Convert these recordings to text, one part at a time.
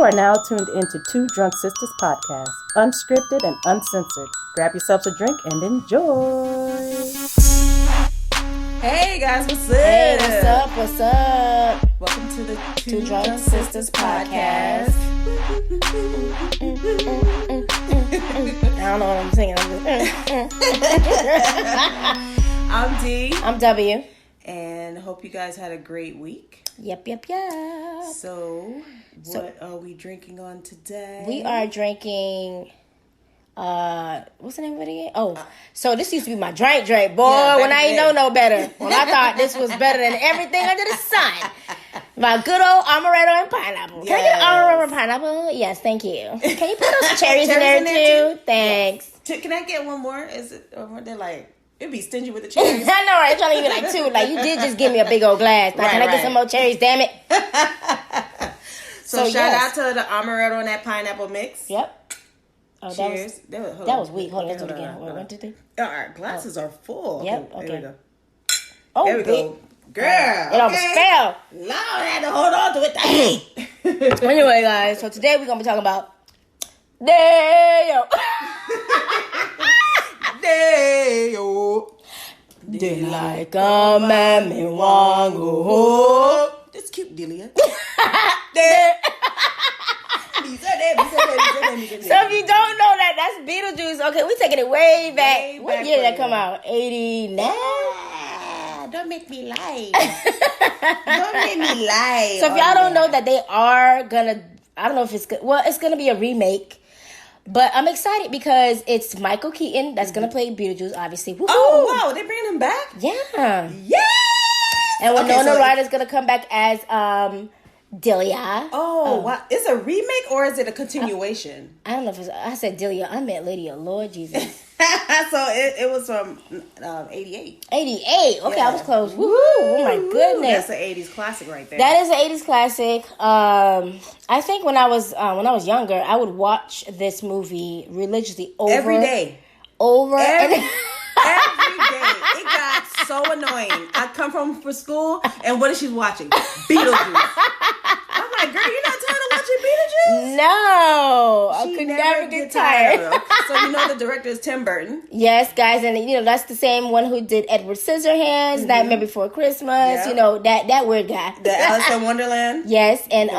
are now tuned into Two Drunk Sistas podcast, unscripted and uncensored. Grab yourselves a drink and enjoy. Hey guys, what's up? Hey, what's up? What's up? Welcome to the Two Drunk Sistas podcast. I don't know what I'm singing. I'm D. I'm W. And hope you guys had a great week. Yep. So, what are we drinking on today? We are drinking, what's the name of it again? So this used to be my drink, boy, Yeah, when I ain't know no better. When I thought this was better than everything under the sun. My good old amaretto and pineapple. Can I get amaretto and pineapple? Yes, thank you. Can you put those cherries in there too? Thanks. Yes. Can I get one more? Is it, or they're like... It'd be stingy with the cherries. I know, right? I'm trying to give you like two. Like, you did just give me a big old glass. Like, can I get some more cherries? Damn it. so shout out to the amaretto and that pineapple mix. Yep. Oh, cheers. That was weak. Hold on, let's do it again. Wait, 1, 2, 3. Our glasses are full. Yep, okay. There we go. Oh, there we go. Girl. It almost fell. Lord, I had to hold on to it. Anyway, guys, so today we're going to be talking about Day-o. Day-o. Daylight come and me want go home. That's cute, Delia. So if you don't know that, that's Beetlejuice. Okay, we taking it way back. What year did that come out? 89? Yeah, don't make me lie. Don't make me lie. So if y'all don't know that they are gonna, I don't know if it's good. Well, it's gonna be a remake. But I'm excited because it's Michael Keaton that's going to play Beetlejuice, obviously. Woo-hoo. Oh, wow. They bringing him back? Yeah. Yes! And Winona Ryder's going to come back as Delia. Oh, wow. It's a remake or is it a continuation? I don't know if it's... I said Delia. I meant Lydia. Lord Jesus. So it was from 88. 88. Okay, yeah. I was close. Woohoo! Oh, my goodness. That's an 80s classic right there. That is an 80s classic. I think when I was younger, I would watch this movie religiously every day. Every day. It got so annoying. I come from for school, and what is she watching? Beetlejuice. I'm like, girl, you're not tired of watching Beetlejuice? No. I could never get tired. So you know the director is Tim Burton. Yes, guys, and that's the same one who did Edward Scissorhands, Nightmare Before Christmas. Yep. That weird guy. The Alice in Wonderland. Yes, and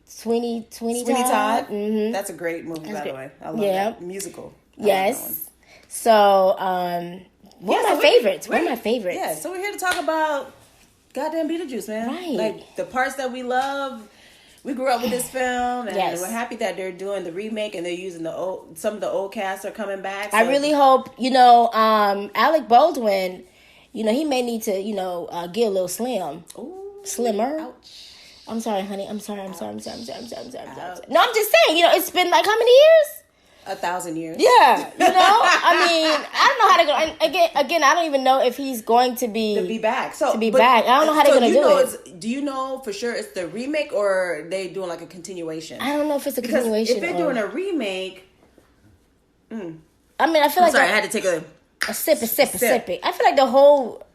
Sweeney Todd. Mm-hmm. That's a great movie, by the way. I love that musical. Yes. So, one of my favorites. Yeah, so we're here to talk about goddamn Beetlejuice, man. Right. Like, the parts that we love. We grew up with this film, and we're happy that they're doing the remake, and they're using some of the old cast are coming back. So. I really hope, Alec Baldwin, he may need to, get a little slimmer. Ouch. I'm sorry, honey. I'm sorry. No, I'm just saying, it's been like how many years? 1,000 years. Yeah, I don't know how to go. Again, I don't even know if he's going to be back. I don't know how they're going to do it. Do you know for sure it's the remake or are they doing like a continuation? I don't know if it's a continuation. If they're doing a remake, I feel like I had to take a sip. I feel like the whole.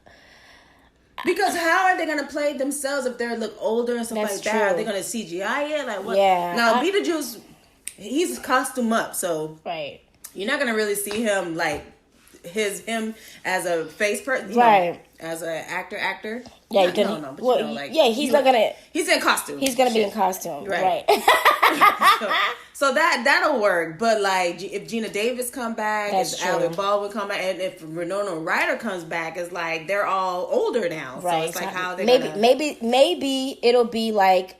Because how are they going to play themselves if they look older and stuff like that? Are they going to CGI it? Like what? Yeah. Now Beetlejuice, he's costume up, so right. You're not going to really see him like him as a face person, right? As an actor. Yeah, he's not gonna. He's in costume. He's gonna be in costume, right? so that'll work. But like, if Gina Davis come back, if Alec Baldwin come back, and if Winona Ryder comes back, it's like they're all older now. Right. So it's like how they maybe it'll be like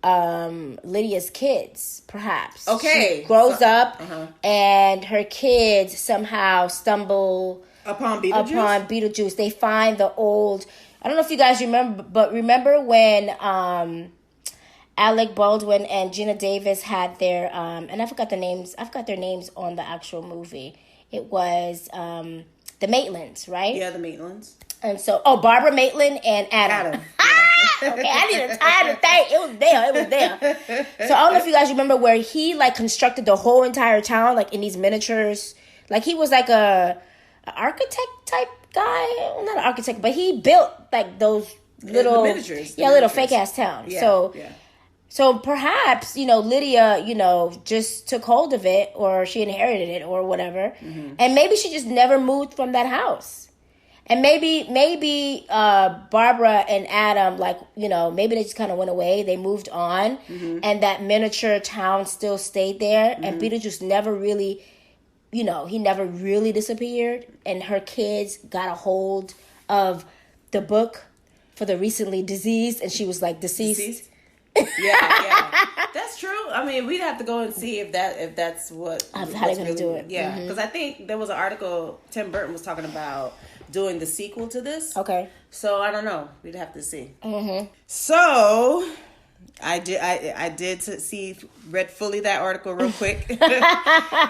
Lydia's kids, perhaps. Okay. She grows up and her kids somehow stumble upon Beetlejuice. They find the old, I don't know if you guys remember when Alec Baldwin and Gina Davis had their and I forgot their names on the actual movie. It was the Maitlands, right? Yeah, the Maitlands. And so Barbara Maitland and Adam. Okay, I had to think. It was there. So I don't know if you guys remember where he like constructed the whole entire town like in these miniatures. Like he was like a architect type guy. Not an architect, but he built like those little miniatures. Little fake ass town. Yeah, so So perhaps, Lydia, just took hold of it, or she inherited it or whatever. Mm-hmm. And maybe she just never moved from that house. And maybe Barbara and Adam, maybe they just kind of went away. They moved on. Mm-hmm. And that miniature town still stayed there. Mm-hmm. And Beetlejuice never really, he never really disappeared. And her kids got a hold of the book for the recently diseased. And she was deceased. Yeah, that's true. I mean, we'd have to go and see if that's how they're gonna do it. Yeah, because I think there was an article Tim Burton was talking about doing the sequel to this. Okay, so I don't know. We'd have to see. Mm-hmm. So I read fully that article real quick,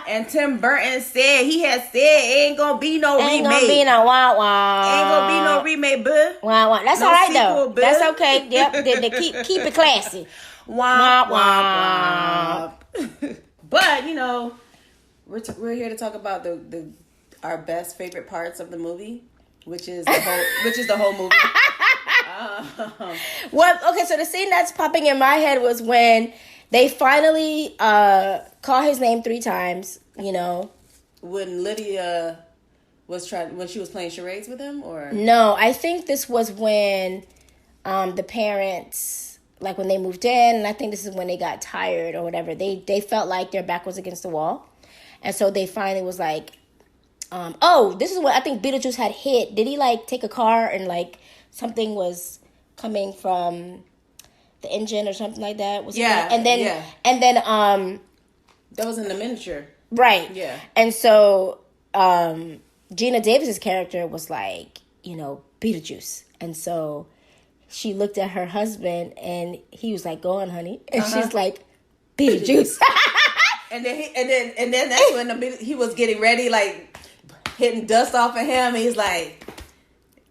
and Tim Burton said ain't gonna be no remake. Ain't gonna be no wah wah. Ain't gonna be no remake, boo. Wah wah. That's no all right sequel, though. Boo. That's okay. Yep. They keep it classy. Wah wah. But we're here to talk about our best favorite parts of the movie, which is the whole movie. Okay, so the scene that's popping in my head was when they finally call his name 3 times, When Lydia when she was playing charades with him, or? No, I think this was when the parents, when they moved in, and I think this is when they got tired or whatever. They felt like their back was against the wall. And so they finally was this is what I think Beetlejuice had hit. Did he take a car and something was coming from the engine or something like that? And then that was in the miniature. Right. Yeah. And so Gina Davis's character was Beetlejuice. And so she looked at her husband and he was go on, honey. And she's like, Beetlejuice. and then that's when he was getting ready, hitting dust off of him, and he's like,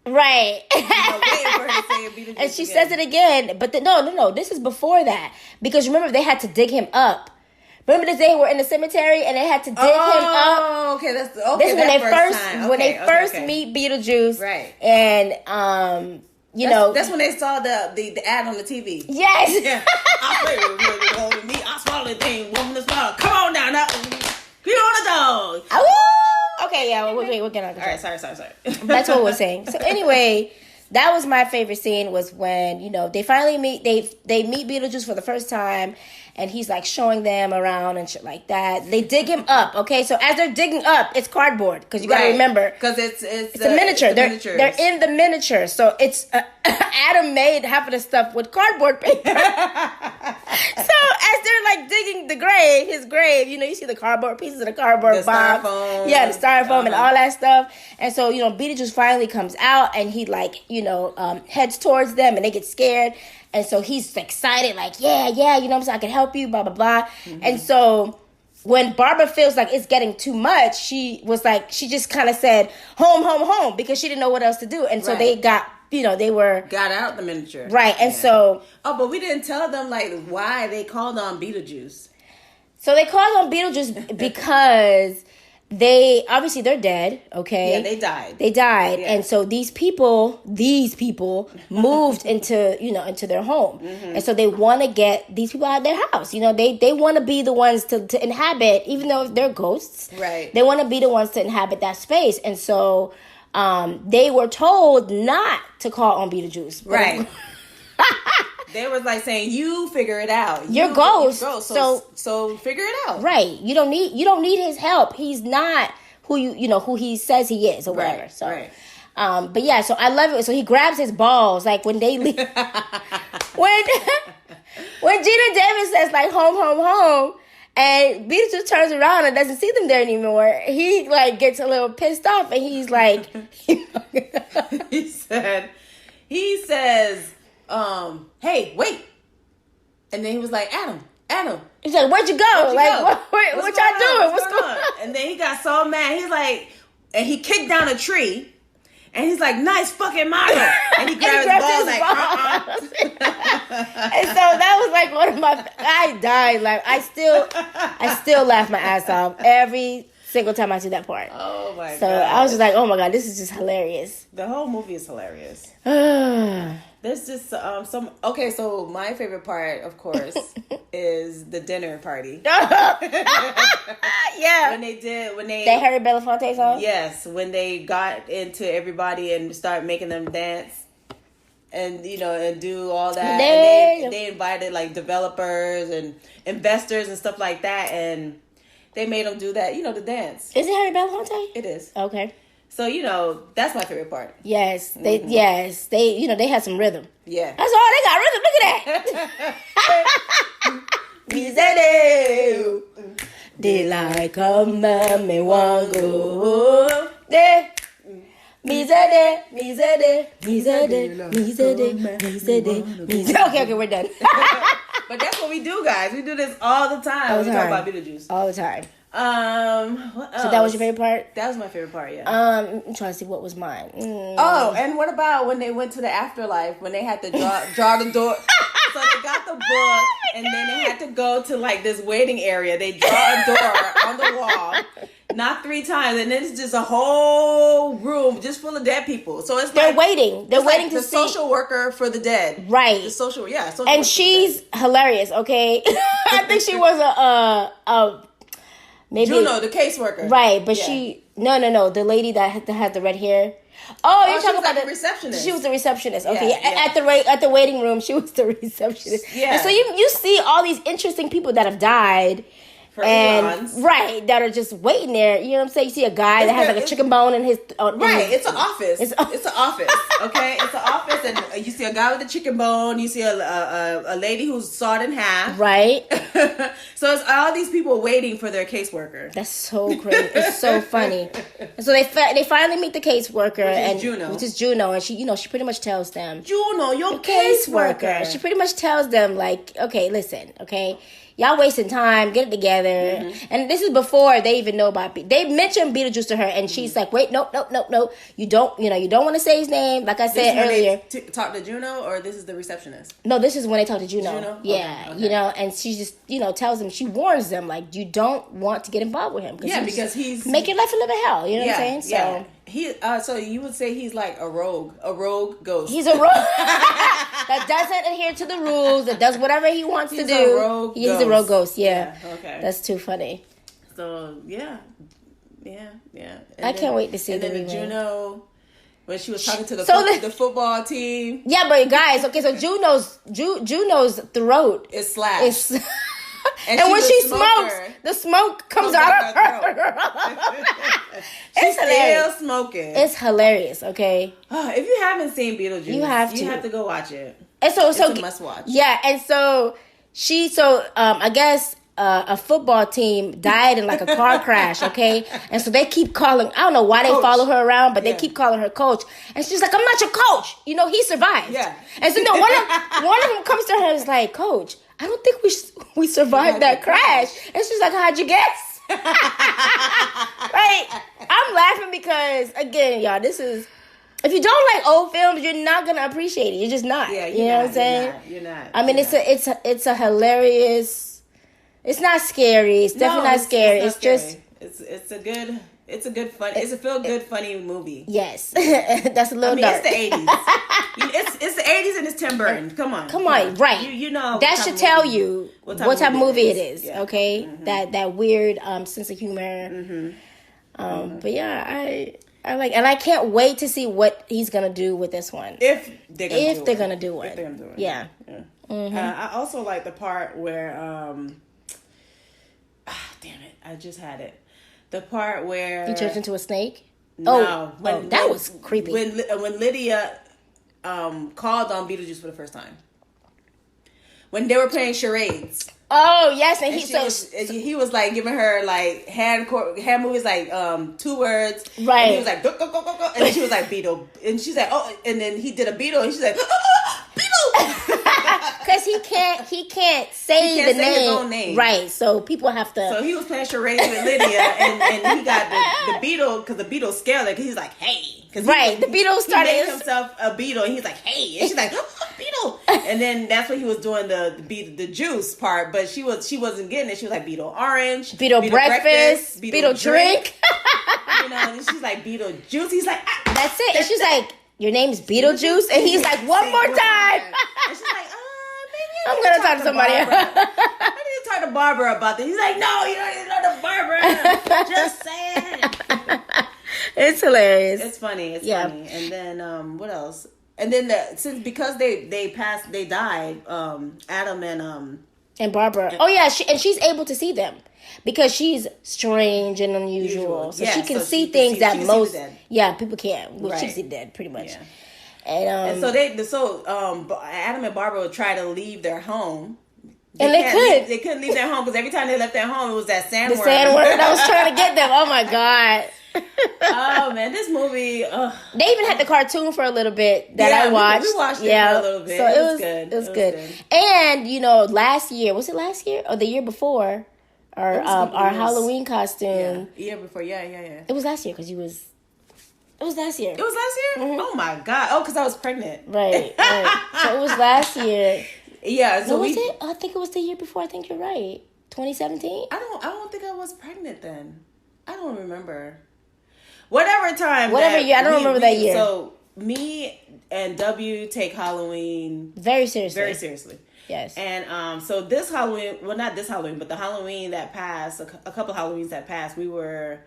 right. Waiting for her to say Beetlejuice and she says it again, but no, this is before that, because remember they had to dig him up. Remember the day they were in the cemetery and they had to dig him up. Oh, okay, that's okay. This is when they first meet Beetlejuice, right? And that's when they saw the ad on the TV. Yes. Yeah. I play with me. I swallow the thing. Woman to swallow. Come on now. Get on the dog. Okay, yeah, we're getting on. All right, sorry. That's what we're saying. So anyway, that was my favorite scene, was when, they finally meet, they meet Beetlejuice for the first time, and he's showing them around and shit like that. They dig him up, okay? So as they're digging up, it's cardboard, because you gotta remember. Because it's a miniature. They're in the miniature. So it's, Adam made half of the stuff with cardboard paper. So as they're digging his grave, you see the cardboard pieces of the cardboard box. Styrofoam. Yeah, the styrofoam and all that stuff. And so, Beetlejuice finally comes out and he heads towards them and they get scared. And so he's excited, yeah, I can help you, blah, blah, blah. Mm-hmm. And so when Barbara feels like it's getting too much, she was she just kind of said, home, because she didn't know what else to do. And so they got, got out the miniature. Right. And so. Oh, but we didn't tell them why they called on Beetlejuice. So they called on Beetlejuice because they're dead, okay? Yeah, they died. Yeah. And so these people moved into their home. Mm-hmm. And so they want to get these people out of their house. They want to be the ones to inhabit, even though they're ghosts. Right. They want to be the ones to inhabit that space. And so they were told not to call on Beetlejuice. Right. They was saying, you figure it out. You're ghost. So figure it out. Right. You don't need his help. He's not who who he says he is or whatever. Right. So right. But yeah, so I love it. So he grabs his balls when they leave. when Gina Davis says home, and Beetlejuice turns around and doesn't see them there anymore, he gets a little pissed off and he's he says, hey, wait. And then he was like, Adam. He said, where'd you go? What y'all doing? What's going on? And then he got so mad. He's and he kicked down a tree. And he's like, nice fucking model. And he grabbed his balls And so that was one of my, I died. I still laugh my ass off every single time I see that part. Oh my god! So I was just like, oh my god, this is just hilarious. The whole movie is hilarious. There's just some. Okay, so my favorite part, of course, is the dinner party. Yeah. When they that Harry Belafonte song. Yes, when they got into everybody and started making them dance. And and do all that. And they invited like developers and investors and stuff like that, and they made them do that. The dance. Is it Harry Belafonte? It is. Okay. So that's my favorite part. Yes, they they had some rhythm. Yeah, that's all they got rhythm. Look at that. Daylight come, me want go there. Okay, we're done. But that's what we do, guys. We do this all the time. We talk about Beetlejuice all the time. What else? So that was your favorite part? That was my favorite part. Yeah. I'm trying to see what was mine. Oh, and what about when they went to the afterlife when they had to draw the door? So they got the book, and then they had to go to like this waiting area. They draw a door on the wall, not 3 times, and then it's just a whole room just full of dead people. So they're waiting. They're waiting to the see social worker for the dead, right? The social, and she's hilarious. Okay, I think she was a maybe Juno, the caseworker, right? But she no, the lady that had the red hair. Oh, you're talking about the receptionist. She was the receptionist. Okay, at the waiting room, she was the receptionist. Yeah. And so you see all these interesting people that have died. For eons. Right, that are just waiting there. You know what I'm saying? You see a guy that has like a chicken bone in his... it's an office. It's an office, okay? It's an office, and you see a guy with a chicken bone. You see a lady who's sawed in half. Right. So it's all these people waiting for their caseworker. That's so crazy. It's so funny. And so they finally meet the caseworker. Which is Juno. And she pretty much tells them... Juno, your caseworker. She pretty much tells them, like, okay, listen, okay? Y'all wasting time. Get it together. Mm-hmm. And this is before they even know about They mentioned Beetlejuice to her, and she's like, "Wait, nope. You don't want to say his name." Like I said earlier. Talk to Juno, or this is the receptionist? No, this is when they talk to Juno. Yeah, okay. And she just tells them, she warns them, like, you don't want to get involved with him. Because he's make your life a little hell. You know what I'm saying? So so you would say he's like a rogue ghost. He's a rogue that doesn't adhere to the rules, that does whatever he wants to do. He's a rogue ghost. Yeah. Okay. That's too funny. So yeah. I can't wait to see. And then Juno, when she was talking to the football team. Yeah, but guys, okay, so Juno's throat is slashed. And when she smokes, the smoke comes out of her. She's still smoking. It's hilarious, okay? If you haven't seen Beetlejuice, you have to go watch it. And it's a must watch. Yeah, and so I guess a football team died in like a car crash, okay? And so they keep calling, I don't know why they follow her around, but they keep calling her coach. And she's like, I'm not your coach. He survived. Yeah. And so one of them comes to her and is like, Coach, I don't think we survived that crash. And she's like, how'd you guess? Right? I'm laughing because, again, y'all, this is... If you don't like old films, you're not going to appreciate it. You're just not. Yeah, you know what I'm saying? You're not. I mean, it's a hilarious... It's not scary. It's definitely not scary. It's just... It's a feel good funny movie. Yes. That's a little dark. It's the 80s. it's the 80s and it's Tim Burton. Come on. Right. You know that should tell you what type of movie it is. Yeah. Okay? Mm-hmm. That weird sense of humor. Mm-hmm. But yeah, I like, and I can't wait to see what he's gonna do with this one. If they're gonna do it. Yeah. Mm-hmm. I also like the part where damn it, I just had it. The part where he turns into a snake. No, that was creepy. When Lydia called on Beetlejuice for the first time, when they were playing charades. Oh yes, and he was like giving her like hand movies, like 2 words. Right. And he was like go go go go go, and she was like Beetle, and she's like and then he did a Beetle, and she's like Beetle. Because he can't say the name. His own name. Right, so people have to. So he was playing charades with Lydia, and he got the Beetle, because the Beetle scared her, because he's like, hey. The Beetle started. He made himself a Beetle, and he's like, hey. And she's like, Beetle. And then that's when he was doing the juice part, but she wasn't getting it. She was like Beetle orange, Beetle breakfast, Beetle drink. You know, and she's like Beetlejuice. He's like, that's it. And she's like, your name's Beetlejuice, and he's like, one more time. And she's like, maybe I'm gonna talk to somebody. I need to talk to Barbara about this. He's like, no, you don't need to know the Barbara. Just saying. It's hilarious. It's funny. It's funny. And then what else? And then because they died. Adam and Barbara. Oh yeah, she's able to see them because she's strange and unusual, so she can see things that most people can't. Well, she can see dead pretty much. Yeah. And Adam and Barbara would try to leave their home. They couldn't leave their home because every time they left their home, it was that sandworm. The sandworm that was trying to get them. Oh my god. Oh man, this movie. They even had the cartoon for a little bit that I watched. We watched it for a little bit. So it was good. It was good. And last year, was it last year or the year before? Our Halloween costume. Yeah. Year before, yeah. It was last year because It was last year. It was last year? Mm-hmm. Oh my god! Oh, because I was pregnant. Right. So it was last year. Yeah. So was it? I think it was the year before. I think you're right. 2017. I don't think I was pregnant then. I don't remember. Whatever year. I don't remember that year. So me and W take Halloween very seriously. Very seriously. Yes. And so this Halloween, well, not this Halloween, but the Halloween that passed, a couple Halloweens that passed, we were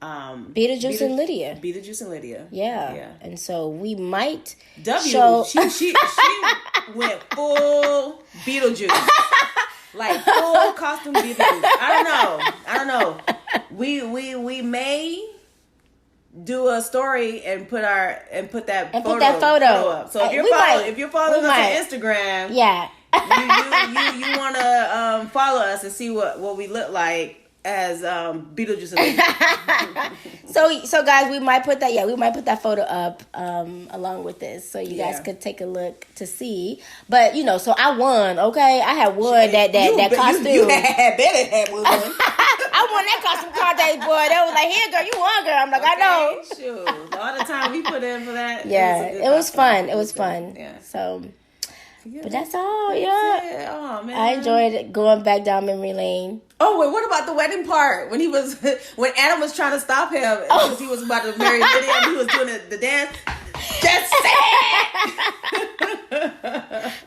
Beetlejuice and Lydia. Beetlejuice and Lydia. Yeah. And so we might she went full Beetlejuice. Like full costume Beetlejuice. I don't know. We may do a story and put that photo up. So if you're following us on Instagram, you want to follow us and see what we look like as Beetlejuice. So guys, we might put that photo up along with this, so you guys could take a look to see. But so I won. Okay, I had won that costume. You had won. I won that costume contest, boy. They was like, "Here, girl, you won, girl." I'm like, I know. Shoot, all the time we put in for that. Yeah, it was fun. It was fun. Yeah. So. But that's all, yeah. Oh man, I enjoyed going back down memory lane. Oh, wait, what about the wedding part when when Adam was trying to stop him because he was about to marry Lydia and he was doing the dance? Just say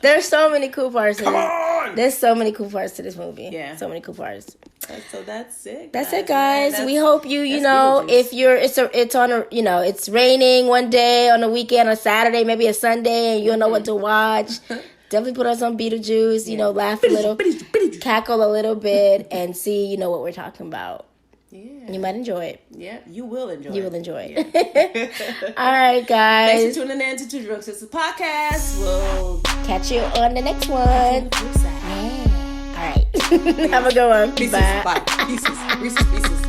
There's so many cool parts. Come on! There's so many cool parts to this movie. Yeah, so many cool parts. So that's it. That's it, guys. We hope if it's raining one day on a weekend, a Saturday, maybe a Sunday, and you don't know what to watch. Definitely put on some Beetlejuice. Laugh a little, cackle a little bit, and see what we're talking about. Yeah, you might enjoy it. Yeah, you will enjoy it. You will enjoy it. Yeah. All right, guys. Thanks for tuning in to Two Drunk Sistas podcast. We'll catch you on the next one. Yeah. All right. Have a good one. Pieces. Bye. Bye. Pieces. Reese's Pieces.